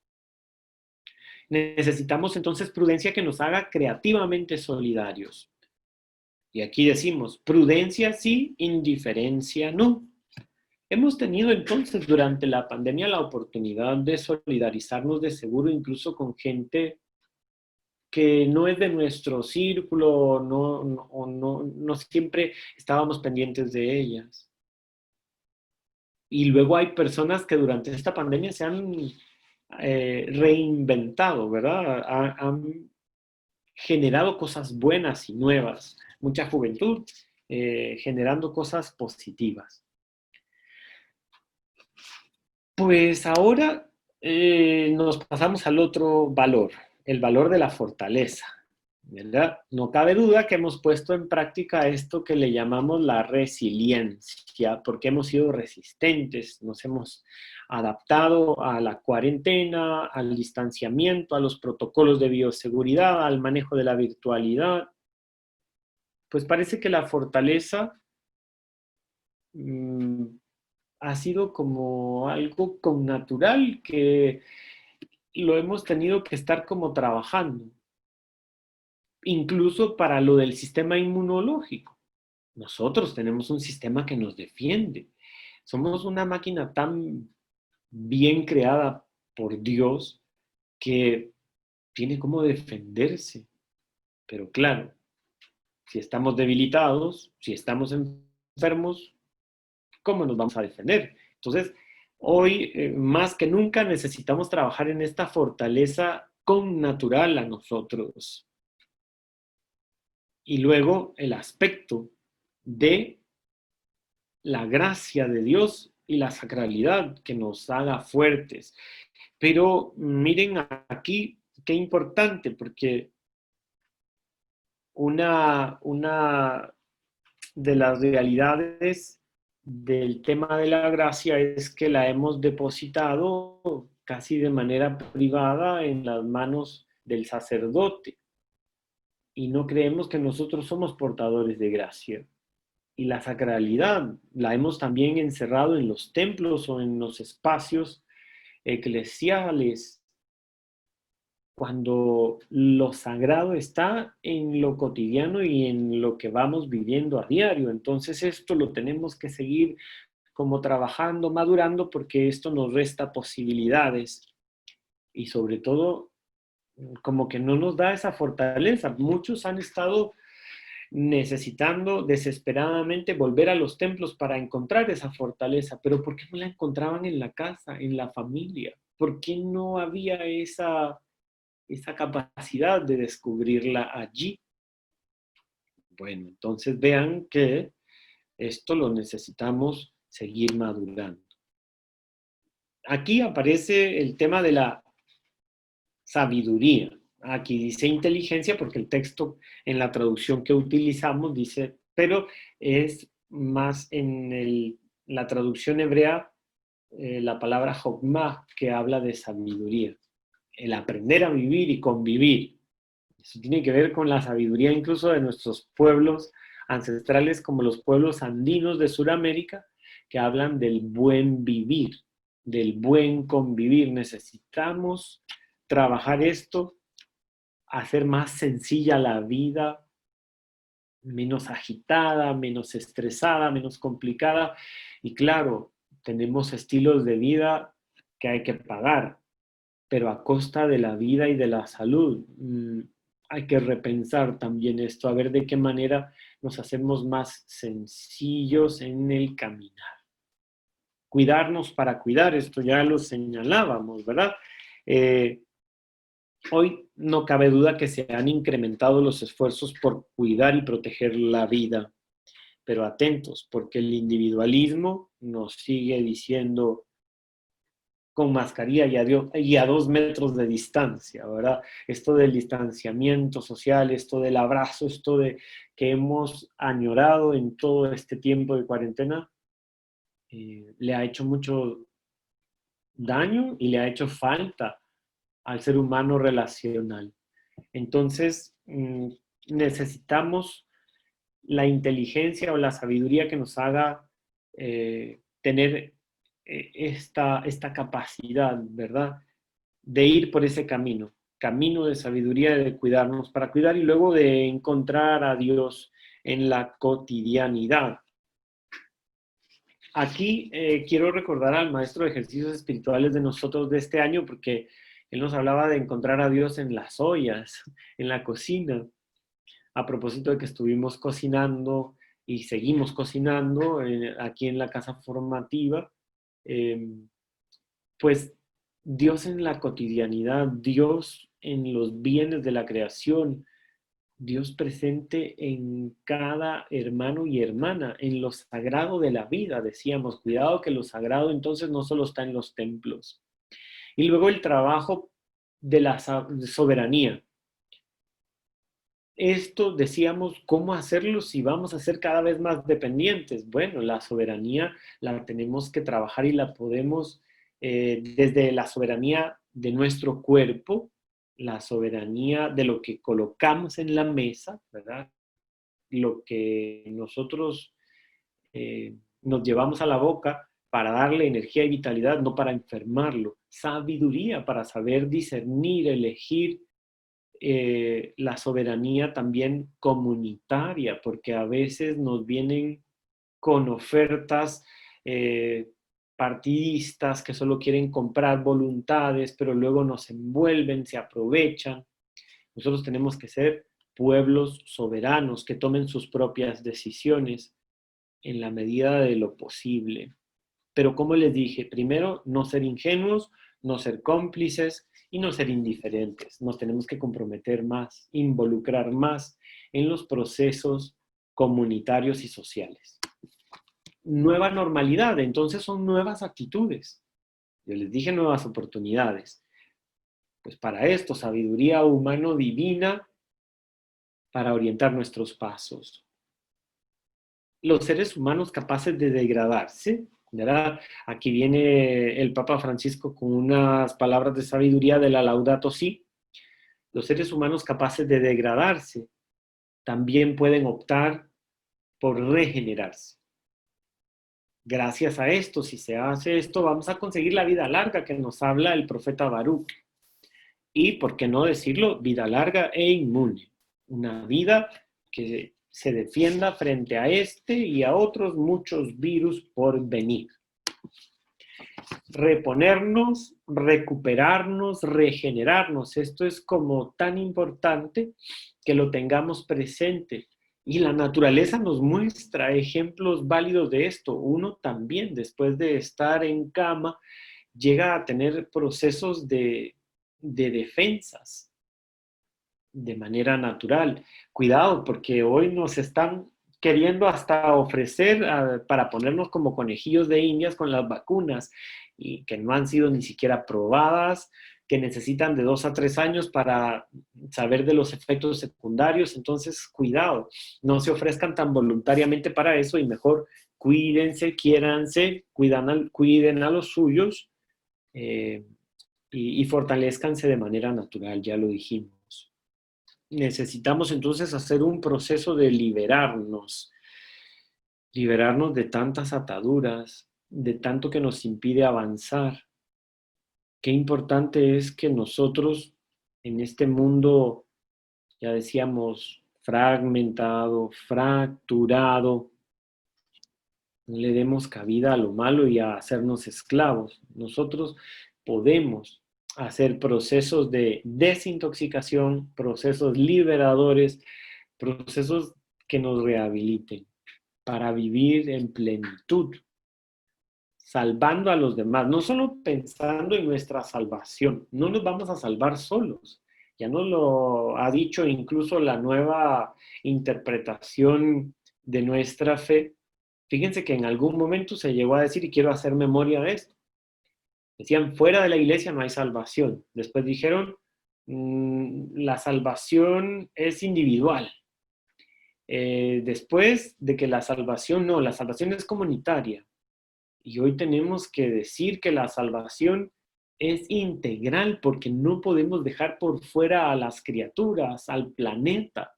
A: Necesitamos entonces prudencia que nos haga creativamente solidarios. Y aquí decimos, prudencia sí, indiferencia no. Hemos tenido entonces durante la pandemia la oportunidad de solidarizarnos de seguro incluso con gente que no es de nuestro círculo, no siempre estábamos pendientes de ellas. Y luego hay personas que durante esta pandemia se han reinventado, ¿verdad? Han generado cosas buenas y nuevas, mucha juventud, generando cosas positivas. Pues ahora nos pasamos al otro valor, el valor de la fortaleza, ¿verdad? No cabe duda que hemos puesto en práctica esto que le llamamos la resiliencia, porque hemos sido resistentes, nos hemos adaptado a la cuarentena, al distanciamiento, a los protocolos de bioseguridad, al manejo de la virtualidad. Pues parece que la fortaleza mmm, ha sido como algo connatural que lo hemos tenido que estar como trabajando, incluso para lo del sistema inmunológico. Nosotros tenemos un sistema que nos defiende. Somos una máquina tan bien creada por Dios que tiene como defenderse. Pero claro, si estamos debilitados, si estamos enfermos, ¿cómo nos vamos a defender? Entonces, hoy más que nunca necesitamos trabajar en esta fortaleza connatural a nosotros. Y luego el aspecto de la gracia de Dios y la sacralidad que nos haga fuertes. Pero miren aquí qué importante, porque una de las realidades del tema de la gracia es que la hemos depositado casi de manera privada en las manos del sacerdote y no creemos que nosotros somos portadores de gracia. Y la sacralidad la hemos también encerrado en los templos o en los espacios eclesiales, cuando lo sagrado está en lo cotidiano y en lo que vamos viviendo a diario. Entonces esto lo tenemos que seguir como trabajando, madurando, porque esto nos resta posibilidades y sobre todo como que no nos da esa fortaleza. Muchos han estado necesitando desesperadamente volver a los templos para encontrar esa fortaleza, pero ¿por qué no la encontraban en la casa, en la familia? ¿Por qué no había esa capacidad de descubrirla allí? Bueno, entonces vean que esto lo necesitamos seguir madurando. Aquí aparece el tema de la sabiduría. Aquí dice inteligencia porque el texto en la traducción que utilizamos dice, pero es más en la traducción hebrea la palabra jokmah que habla de sabiduría. El aprender a vivir y convivir. Eso tiene que ver con la sabiduría incluso de nuestros pueblos ancestrales como los pueblos andinos de Sudamérica que hablan del buen vivir, del buen convivir. Necesitamos trabajar esto, hacer más sencilla la vida, menos agitada, menos estresada, menos complicada. Y claro, tenemos estilos de vida que hay que pagar, pero a costa de la vida y de la salud. Hay que repensar también esto, a ver de qué manera nos hacemos más sencillos en el caminar. Cuidarnos para cuidar, esto ya lo señalábamos, ¿verdad? Hoy no cabe duda que se han incrementado los esfuerzos por cuidar y proteger la vida, pero atentos, porque el individualismo nos sigue diciendo con mascarilla y a 2 metros de distancia, ¿verdad? Esto del distanciamiento social, esto del abrazo, esto de que hemos añorado en todo este tiempo de cuarentena, le ha hecho mucho daño y le ha hecho falta al ser humano relacional. Entonces, necesitamos la inteligencia o la sabiduría que nos haga tener esta capacidad, ¿verdad? De ir por ese camino de sabiduría, de cuidarnos para cuidar y luego de encontrar a Dios en la cotidianidad. Aquí quiero recordar al maestro de ejercicios espirituales de nosotros de este año, porque él nos hablaba de encontrar a Dios en las ollas, en la cocina, a propósito de que estuvimos cocinando y seguimos cocinando aquí en la casa formativa. eh, pues Dios en la cotidianidad, Dios en los bienes de la creación, Dios presente en cada hermano y hermana, en lo sagrado de la vida, decíamos. Cuidado que lo sagrado entonces no solo está en los templos. Y luego el trabajo de la soberanía. Esto decíamos, ¿cómo hacerlo si vamos a ser cada vez más dependientes? Bueno, la soberanía la tenemos que trabajar y la podemos desde la soberanía de nuestro cuerpo, la soberanía de lo que colocamos en la mesa, ¿verdad? Lo que nosotros nos llevamos a la boca para darle energía y vitalidad, no para enfermarlo. Sabiduría para saber discernir, elegir la soberanía también comunitaria, porque a veces nos vienen con ofertas partidistas que solo quieren comprar voluntades, pero luego nos envuelven, se aprovechan. Nosotros tenemos que ser pueblos soberanos que tomen sus propias decisiones en la medida de lo posible. Pero como les dije, primero, no ser ingenuos, no ser cómplices y no ser indiferentes. Nos tenemos que comprometer más, involucrar más en los procesos comunitarios y sociales. Nueva normalidad, entonces son nuevas actitudes. Yo les dije nuevas oportunidades. Pues para esto, sabiduría humano divina para orientar nuestros pasos. Los seres humanos capaces de degradarse, ¿verdad? Aquí viene el Papa Francisco con unas palabras de sabiduría de la Laudato Si. Los seres humanos capaces de degradarse también pueden optar por regenerarse. Gracias a esto, si se hace esto, vamos a conseguir la vida larga que nos habla el profeta Baruch. Y, por qué no decirlo, vida larga e inmune. Una vida que se defienda frente a este y a otros muchos virus por venir. Reponernos, recuperarnos, regenerarnos. Esto es como tan importante que lo tengamos presente. Y la naturaleza nos muestra ejemplos válidos de esto. Uno también, después de estar en cama, llega a tener procesos de defensas de manera natural. Cuidado, porque hoy nos están queriendo hasta ofrecer para ponernos como conejillos de indias con las vacunas y que no han sido ni siquiera probadas, que necesitan de 2 a 3 años para saber de los efectos secundarios. Entonces, cuidado, no se ofrezcan tan voluntariamente para eso y mejor cuídense, quiéranse, cuiden a los suyos y fortalezcanse de manera natural, ya lo dijimos. Necesitamos entonces hacer un proceso de liberarnos de tantas ataduras, de tanto que nos impide avanzar. Qué importante es que nosotros en este mundo, ya decíamos, fragmentado, fracturado, no le demos cabida a lo malo y a hacernos esclavos. Nosotros podemos hacer procesos de desintoxicación, procesos liberadores, procesos que nos rehabiliten para vivir en plenitud, salvando a los demás, no solo pensando en nuestra salvación. No nos vamos a salvar solos. Ya nos lo ha dicho incluso la nueva interpretación de nuestra fe. Fíjense que en algún momento se llegó a decir, y quiero hacer memoria de esto, decían, fuera de la iglesia no hay salvación. Después dijeron, la salvación es individual. Después de que la salvación no, la salvación es comunitaria. Y hoy tenemos que decir que la salvación es integral porque no podemos dejar por fuera a las criaturas, al planeta.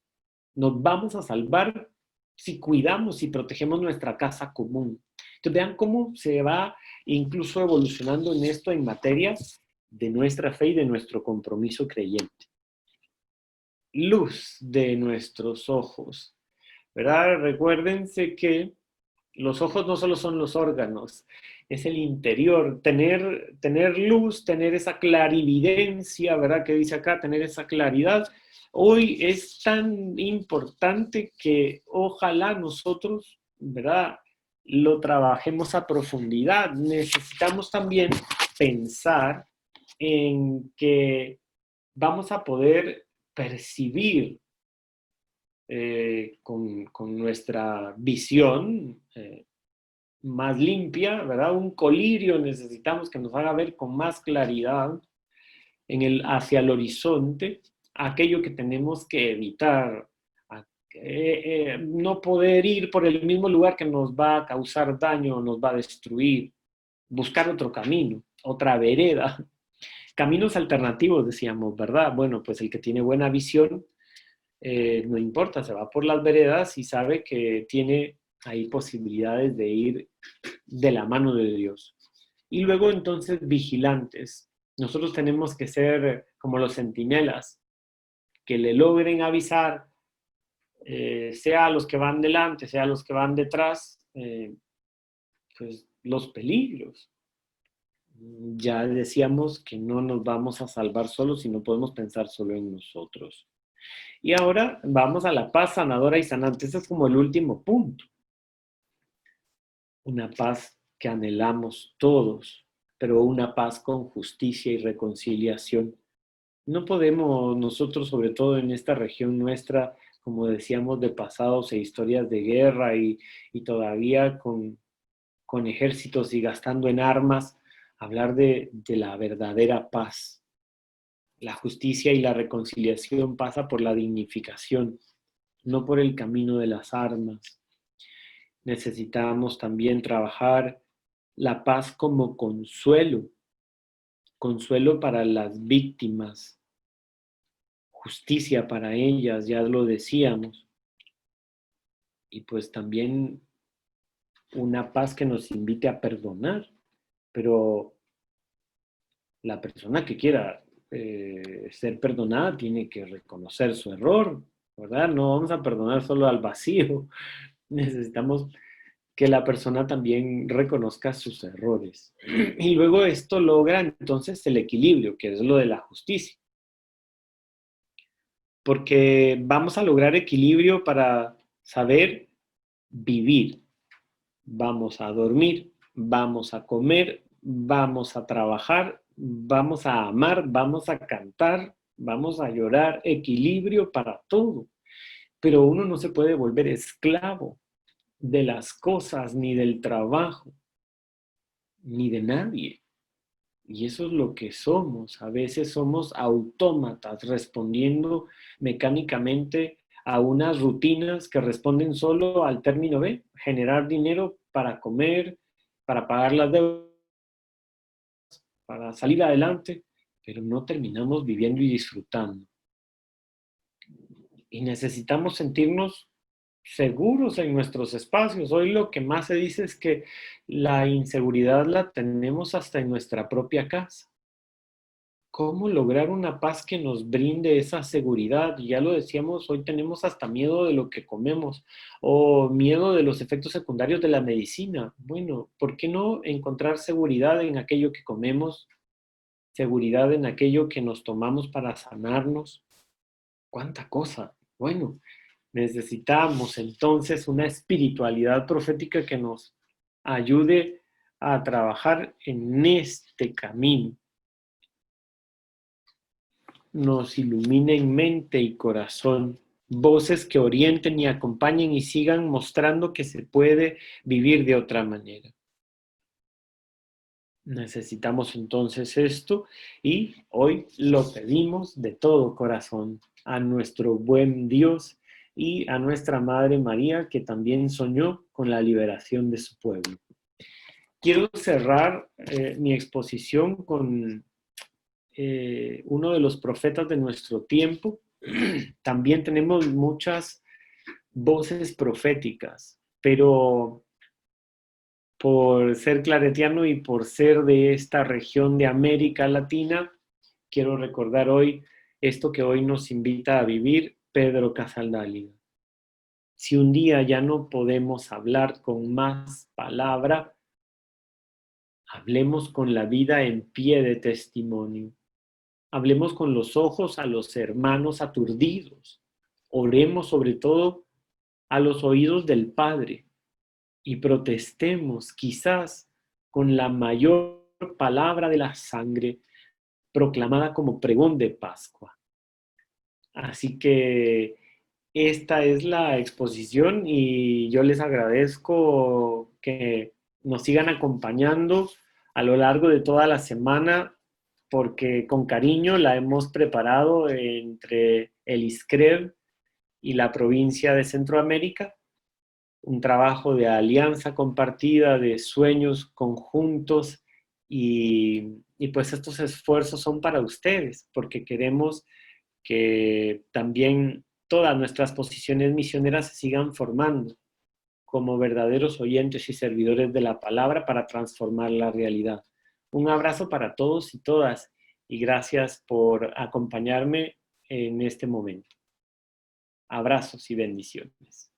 A: Nos vamos a salvar si cuidamos y protegemos nuestra casa común. Entonces vean cómo se va incluso evolucionando en esto en materia de nuestra fe y de nuestro compromiso creyente. Luz de nuestros ojos, ¿verdad? Recuérdense que Los ojos no solo son los órganos, es el interior, tener luz, tener esa clarividencia, ¿verdad? Que dice acá, tener esa claridad. Hoy es tan importante que ojalá nosotros, ¿verdad? Lo trabajemos a profundidad. Necesitamos también pensar en que vamos a poder percibir con nuestra visión más limpia, ¿verdad? Un colirio necesitamos que nos haga ver con más claridad hacia el horizonte aquello que tenemos que evitar, no poder ir por el mismo lugar que nos va a causar daño, nos va a destruir, buscar otro camino, otra vereda, caminos alternativos, decíamos, ¿verdad? Bueno, pues el que tiene buena visión, no importa, se va por las veredas y sabe que tiene ahí posibilidades de ir de la mano de Dios. Y luego entonces vigilantes. Nosotros tenemos que ser como los centinelas, que le logren avisar, sea a los que van delante, sea a los que van detrás, pues los peligros. Ya decíamos que no nos vamos a salvar solos y no podemos pensar solo en nosotros. Y ahora vamos a la paz sanadora y sanante. Ese es como el último punto. Una paz que anhelamos todos, pero una paz con justicia y reconciliación. No podemos nosotros, sobre todo en esta región nuestra, como decíamos, de pasados e historias de guerra y todavía con ejércitos y gastando en armas, hablar de la verdadera paz. La justicia y la reconciliación pasa por la dignificación, no por el camino de las armas. Necesitamos también trabajar la paz como consuelo, consuelo para las víctimas, justicia para ellas, ya lo decíamos, y pues también una paz que nos invite a perdonar, pero la persona que quiera ser perdonada tiene que reconocer su error, ¿verdad? No vamos a perdonar solo al vacío, necesitamos que la persona también reconozca sus errores. Y luego esto logra entonces el equilibrio, que es lo de la justicia. Porque vamos a lograr equilibrio para saber vivir. Vamos a dormir, vamos a comer, vamos a trabajar, vamos a amar, vamos a cantar, vamos a llorar, equilibrio para todo. Pero uno no se puede volver esclavo de las cosas, ni del trabajo, ni de nadie. Y eso es lo que somos. A veces somos autómatas respondiendo mecánicamente a unas rutinas que responden solo al término B, generar dinero para comer, para pagar las deudas, para salir adelante, pero no terminamos viviendo y disfrutando. Y necesitamos sentirnos seguros en nuestros espacios. Hoy lo que más se dice es que la inseguridad la tenemos hasta en nuestra propia casa. ¿Cómo lograr una paz que nos brinde esa seguridad? Y ya lo decíamos, hoy tenemos hasta miedo de lo que comemos o miedo de los efectos secundarios de la medicina. Bueno, ¿por qué no encontrar seguridad en aquello que comemos, seguridad en aquello que nos tomamos para sanarnos? ¿Cuánta cosa? Bueno, necesitamos entonces una espiritualidad profética que nos ayude a trabajar en este camino, nos iluminen mente y corazón, voces que orienten y acompañen y sigan mostrando que se puede vivir de otra manera. Necesitamos entonces esto y hoy lo pedimos de todo corazón a nuestro buen Dios y a nuestra Madre María, que también soñó con la liberación de su pueblo. Quiero cerrar mi exposición con uno de los profetas de nuestro tiempo. También tenemos muchas voces proféticas, pero por ser claretiano y por ser de esta región de América Latina, quiero recordar hoy esto que hoy nos invita a vivir Pedro Casaldáliga. Si un día ya no podemos hablar con más palabra, hablemos con la vida en pie de testimonio. Hablemos con los ojos a los hermanos aturdidos. Oremos sobre todo a los oídos del Padre y protestemos quizás con la mayor palabra de la sangre proclamada como pregón de Pascua. Así que esta es la exposición y yo les agradezco que nos sigan acompañando a lo largo de toda la semana porque con cariño la hemos preparado entre el ISCREV y la provincia de Centroamérica, un trabajo de alianza compartida, de sueños conjuntos y pues estos esfuerzos son para ustedes porque queremos que también todas nuestras posiciones misioneras se sigan formando como verdaderos oyentes y servidores de la palabra para transformar la realidad. Un abrazo para todos y todas y gracias por acompañarme en este momento. Abrazos y bendiciones.